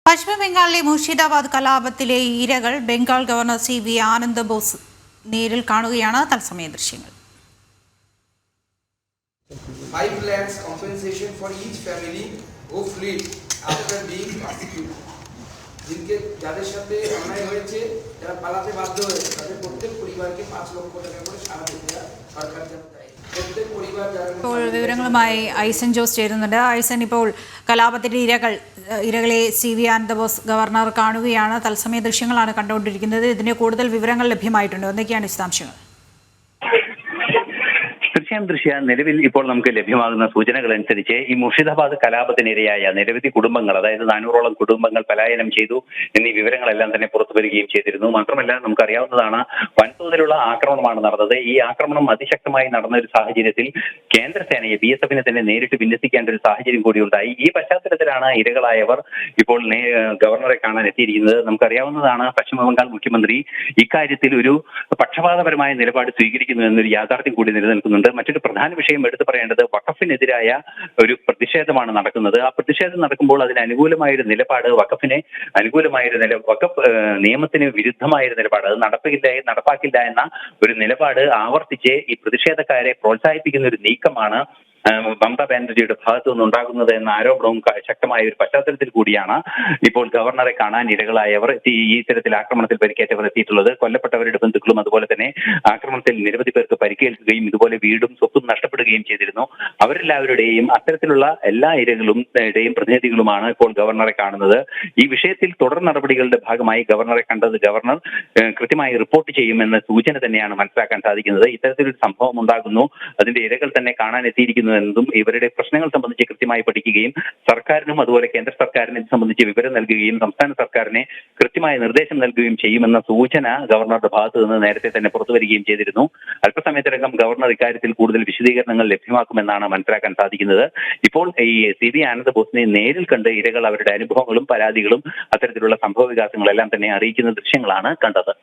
പശ്ചിമ ബംഗാളിലെ മുർഷിദാബാദ് കലാപത്തിലെ ഇരകൾ ബംഗാൾ ഗവർണർ CV ആനന്ദ് ബോസ് നേരിൽ കാണുകയാണ്. തത്സമയ ദൃശ്യങ്ങൾ. 5 lakhs compensation for each family who fled after being persecuted. जिनके যাদের সাথে অন্যায় হয়েছে, যারা পালাতে বাধ্য হয়েছে, তাদের প্রত্যেক পরিবারকে 5 লক্ষ টাকা করে সাহায্য দেওয়া সরকার চায়। প্রত্যেক পরিবার ഇപ്പോൾ വിവരങ്ങളുമായി ഐസൻ ജോസ് ചേരുന്നുണ്ട്. ഐസൻ, ഇപ്പോൾ കലാപത്തിന്റെ ഇരകളെ CV ആനന്ദ് ബോസ് ഗവർണർ കാണുകയാണ്. തത്സമയ ദൃശ്യങ്ങളാണ് കണ്ടുകൊണ്ടിരിക്കുന്നത്. ഇതിന്റെ കൂടുതൽ വിവരങ്ങൾ ലഭ്യമായിട്ടുണ്ട്. എന്തൊക്കെയാണ് വിശദാംശങ്ങൾ? തീർച്ചയായും നിലവിൽ ഇപ്പോൾ നമുക്ക് ലഭ്യമാകുന്ന സൂചനകൾ അനുസരിച്ച് ഈ മുർഷിദാബാദ് കലാപത്തിനിരയായ നിരവധി കുടുംബങ്ങൾ, അതായത് 400ഓളം കുടുംബങ്ങൾ പലായനം ചെയ്തു എന്നീ വിവരങ്ങളെല്ലാം തന്നെ പുറത്തു വരികയും ചെയ്തിരുന്നു. മാത്രമല്ല, നമുക്കറിയാവുന്നതാണ്, വൻതോതിലുള്ള ആക്രമണമാണ് നടന്നത്. ഈ ആക്രമണം അതിശക്തമായി നടന്ന ഒരു സാഹചര്യത്തിൽ കേന്ദ്രസേനയെ BSFനെ തന്നെ നേരിട്ട് വിന്യസിക്കേണ്ട ഒരു സാഹചര്യം കൂടി ഉണ്ടായി. ഈ പശ്ചാത്തലത്തിലാണ് ഇരകളായവർ ഇപ്പോൾ ഗവർണറെ കാണാൻ എത്തിയിരിക്കുന്നത്. നമുക്കറിയാവുന്നതാണ്, പശ്ചിമബംഗാൾ മുഖ്യമന്ത്രി ഇക്കാര്യത്തിൽ ഒരു പക്ഷപാതപരമായ നിലപാട് സ്വീകരിക്കുന്നു എന്നൊരു യാഥാർത്ഥ്യം കൂടി നിലനിൽക്കുന്നുണ്ട്. മറ്റൊരു പ്രധാന വിഷയം എടുത്തു പറയേണ്ടത് വഖഫിനെതിരായ ഒരു പ്രതിഷേധമാണ് നടക്കുന്നത്. ആ പ്രതിഷേധം നടക്കുമ്പോൾ അതിന് അനുകൂലമായൊരു നിലപാട്, വഖഫിന് അനുകൂലമായൊരു വഖഫ് നിയമത്തിന് വിരുദ്ധമായൊരു നിലപാട്, അത് നടപ്പാക്കില്ല എന്ന ഒരു നിലപാട് ആവർത്തിച്ച് ഈ പ്രതിഷേധക്കാരെ പ്രോത്സാഹിപ്പിക്കുന്ന ഒരു നീക്കമാണ് മമതാ ബാനർജിയുടെ ഭാഗത്തു നിന്നുണ്ടാകുന്നത് എന്ന ആരോപണവും ശക്തമായ ഒരു പശ്ചാത്തലത്തിൽ കൂടിയാണ് ഇപ്പോൾ ഗവർണറെ കാണാൻ ഇരകളായവർ ഈ തരത്തിൽ ആക്രമണത്തിൽ പരിക്കേറ്റവർ എത്തിയിട്ടുള്ളത്. കൊല്ലപ്പെട്ടവരുടെ ബന്ധുക്കളും അതുപോലെ തന്നെ ആക്രമണത്തിൽ നിരവധി പേർക്ക് പരിക്കേൽക്കുകയും ഇതുപോലെ വീടും സ്വത്തും നഷ്ടപ്പെടുകയും ചെയ്തിരുന്നു. അവരെല്ലാവരുടെയും അത്തരത്തിലുള്ള എല്ലാ ഇരകളുടെയും പ്രതിനിധികളുമാണ് ഇപ്പോൾ ഗവർണറെ കാണുന്നത്. ഈ വിഷയത്തിൽ തുടർ നടപടികളുടെ ഭാഗമായി ഗവർണറെ കണ്ടത് ഗവർണർ കൃത്യമായി റിപ്പോർട്ട് ചെയ്യുമെന്ന സൂചന തന്നെയാണ് മനസ്സിലാക്കാൻ സാധിക്കുന്നത്. ഇത്തരത്തിലൊരു സംഭവം ഉണ്ടാകുന്നു, അതിന്റെ ഇരകൾ തന്നെ കാണാൻ എത്തിയിരിക്കുന്നു എന്നതും ഇവരുടെ പ്രശ്നങ്ങൾ സംബന്ധിച്ച് കൃത്യമായി പഠിക്കുകയും സർക്കാരിനും അതുപോലെ കേന്ദ്ര സർക്കാരിനെ ഇത് സംബന്ധിച്ച് വിവരം നൽകുകയും സംസ്ഥാന സർക്കാരിനെ കൃത്യമായ നിർദ്ദേശം നൽകുകയും ചെയ്യുമെന്ന സൂചന ഗവർണറുടെ ഭാഗത്തു നിന്ന് നേരത്തെ തന്നെ പുറത്തു വരികയും ചെയ്തിരുന്നു. അല്പസമയത്തിനകം ഗവർണർ ഇക്കാര്യത്തിൽ കൂടുതൽ വിശദീകരണങ്ങൾ ലഭ്യമാക്കുമെന്നാണ് മനസ്സിലാക്കാൻ സാധിക്കുന്നത്. ഇപ്പോൾ ഈ CV ആനന്ദ് ബോസിനെ നേരിൽ കണ്ട് ഇരകൾ അവരുടെ അനുഭവങ്ങളും പരാതികളും അത്തരത്തിലുള്ള സംഭവ വികാസങ്ങളെല്ലാം തന്നെ അറിയിക്കുന്ന ദൃശ്യങ്ങളാണ് കണ്ടത്.